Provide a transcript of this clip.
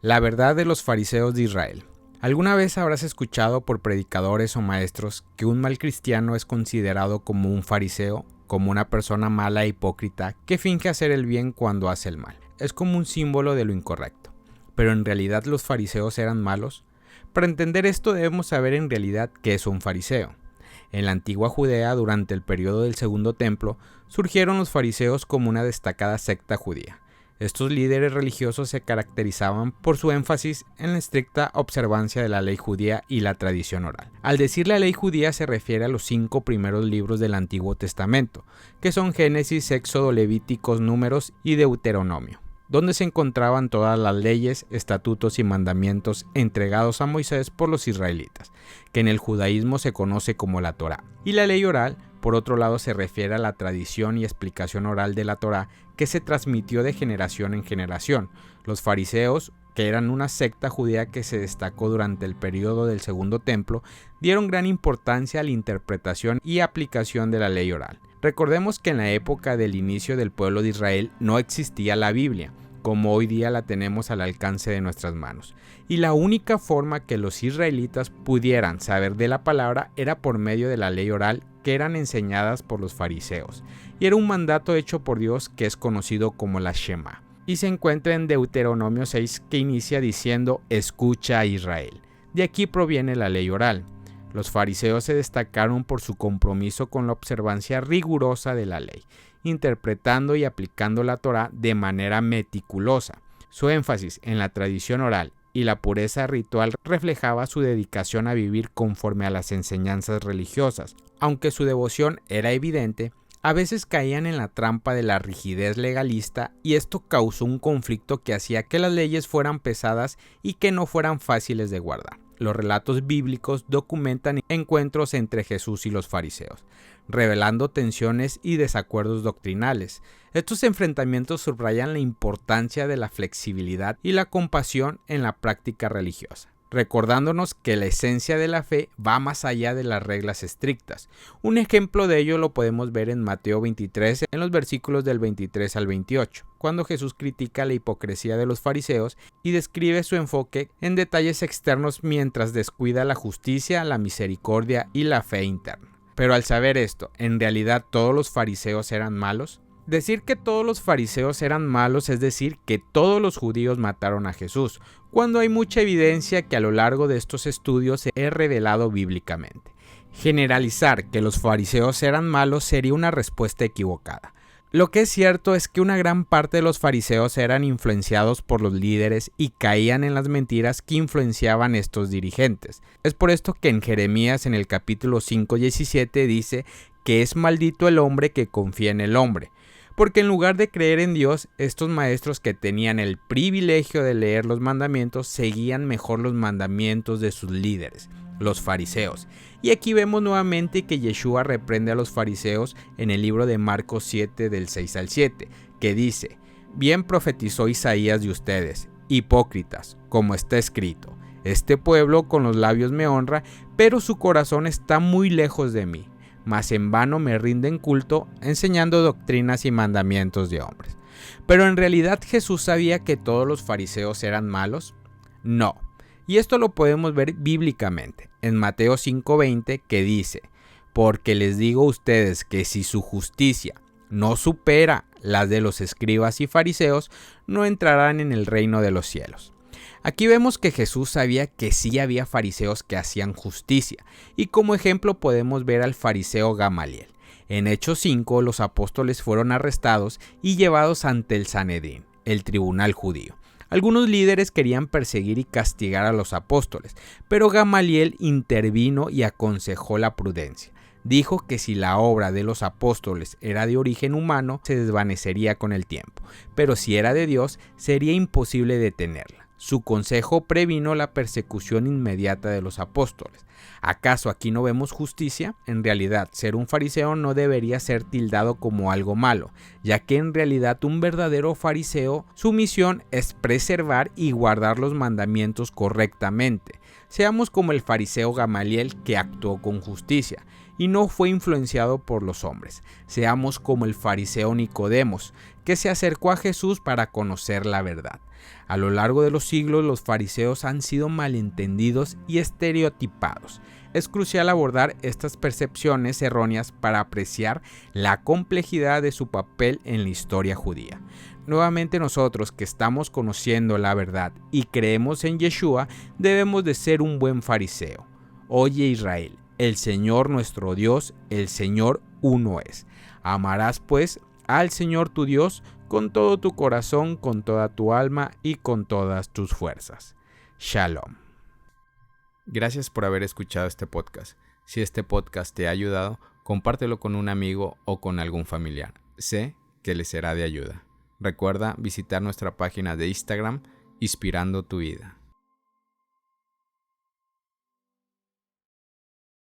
La verdad de los fariseos de Israel. ¿Alguna vez habrás escuchado por predicadores o maestros que un mal cristiano es considerado como un fariseo, como una persona mala e hipócrita que finge hacer el bien cuando hace el mal? Es como un símbolo de lo incorrecto. ¿Pero en realidad los fariseos eran malos? Para entender esto debemos saber en realidad qué es un fariseo. En la antigua Judea, durante el periodo del Segundo Templo, surgieron los fariseos como una destacada secta judía. Estos líderes religiosos se caracterizaban por su énfasis en la estricta observancia de la ley judía y la tradición oral. Al decir la ley judía se refiere a los 5 primeros libros del Antiguo Testamento, que son Génesis, Éxodo, Levíticos, Números y Deuteronomio, donde se encontraban todas las leyes, estatutos y mandamientos entregados a Moisés por los israelitas, que en el judaísmo se conoce como la Torá. Y la ley oral, por otro lado, se refiere a la tradición y explicación oral de la Torá que se transmitió de generación en generación. Los fariseos, que eran una secta judía que se destacó durante el periodo del Segundo Templo, dieron gran importancia a la interpretación y aplicación de la ley oral. Recordemos que en la época del inicio del pueblo de Israel no existía la Biblia, como hoy día la tenemos al alcance de nuestras manos. Y la única forma que los israelitas pudieran saber de la palabra era por medio de la ley oral que eran enseñadas por los fariseos. Y era un mandato hecho por Dios que es conocido como la Shema. Y se encuentra en Deuteronomio 6 que inicia diciendo: escucha a Israel. De aquí proviene la ley oral. Los fariseos se destacaron por su compromiso con la observancia rigurosa de la ley, interpretando y aplicando la Torá de manera meticulosa. Su énfasis en la tradición oral y la pureza ritual reflejaba su dedicación a vivir conforme a las enseñanzas religiosas. Aunque su devoción era evidente, a veces caían en la trampa de la rigidez legalista y esto causó un conflicto que hacía que las leyes fueran pesadas y que no fueran fáciles de guardar. Los relatos bíblicos documentan encuentros entre Jesús y los fariseos, revelando tensiones y desacuerdos doctrinales. Estos enfrentamientos subrayan la importancia de la flexibilidad y la compasión en la práctica religiosa, recordándonos que la esencia de la fe va más allá de las reglas estrictas. Un ejemplo de ello lo podemos ver en Mateo 23, en los versículos del 23 al 28, cuando Jesús critica la hipocresía de los fariseos y describe su enfoque en detalles externos mientras descuida la justicia, la misericordia y la fe interna. Pero al saber esto, ¿en realidad todos los fariseos eran malos? Decir que todos los fariseos eran malos es decir que todos los judíos mataron a Jesús, cuando hay mucha evidencia que a lo largo de estos estudios se ha revelado bíblicamente. Generalizar que los fariseos eran malos sería una respuesta equivocada. Lo que es cierto es que una gran parte de los fariseos eran influenciados por los líderes y caían en las mentiras que influenciaban estos dirigentes. Es por esto que en Jeremías en el capítulo 5:17 dice que es maldito el hombre que confía en el hombre. Porque en lugar de creer en Dios, estos maestros que tenían el privilegio de leer los mandamientos seguían mejor los mandamientos de sus líderes, los fariseos. Y aquí vemos nuevamente que Yeshua reprende a los fariseos en el libro de Marcos 7 del 6 al 7, que dice: bien profetizó Isaías de ustedes, hipócritas, como está escrito: este pueblo con los labios me honra, pero su corazón está muy lejos de mí. Mas en vano me rinden culto, enseñando doctrinas y mandamientos de hombres. ¿Pero en realidad Jesús sabía que todos los fariseos eran malos? No. Y esto lo podemos ver bíblicamente, en Mateo 5:20, que dice: porque les digo a ustedes que si su justicia no supera las de los escribas y fariseos, no entrarán en el reino de los cielos. Aquí vemos que Jesús sabía que sí había fariseos que hacían justicia, y como ejemplo podemos ver al fariseo Gamaliel. En Hechos 5 los apóstoles fueron arrestados y llevados ante el Sanedrín, el tribunal judío. Algunos líderes querían perseguir y castigar a los apóstoles, pero Gamaliel intervino y aconsejó la prudencia. Dijo que si la obra de los apóstoles era de origen humano, se desvanecería con el tiempo, pero si era de Dios, sería imposible detenerla. Su consejo previno la persecución inmediata de los apóstoles. ¿Acaso aquí no vemos justicia? En realidad, ser un fariseo no debería ser tildado como algo malo, ya que en realidad un verdadero fariseo, su misión es preservar y guardar los mandamientos correctamente. Seamos como el fariseo Gamaliel, que actuó con justicia. y no fue influenciado por los hombres. Seamos como el fariseo Nicodemos, que se acercó a Jesús para conocer la verdad. A lo largo de los siglos, los fariseos han sido malentendidos y estereotipados. Es crucial abordar estas percepciones erróneas para apreciar la complejidad de su papel en la historia judía. Nuevamente nosotros que estamos conociendo la verdad y creemos en Yeshua, debemos de ser un buen fariseo. Oye Israel, el Señor nuestro Dios, el Señor uno es. Amarás pues al Señor tu Dios con todo tu corazón, con toda tu alma y con todas tus fuerzas. Shalom. Gracias por haber escuchado este podcast. Si este podcast te ha ayudado, compártelo con un amigo o con algún familiar. Sé que le será de ayuda. Recuerda visitar nuestra página de Instagram, Inspirando tu Vida.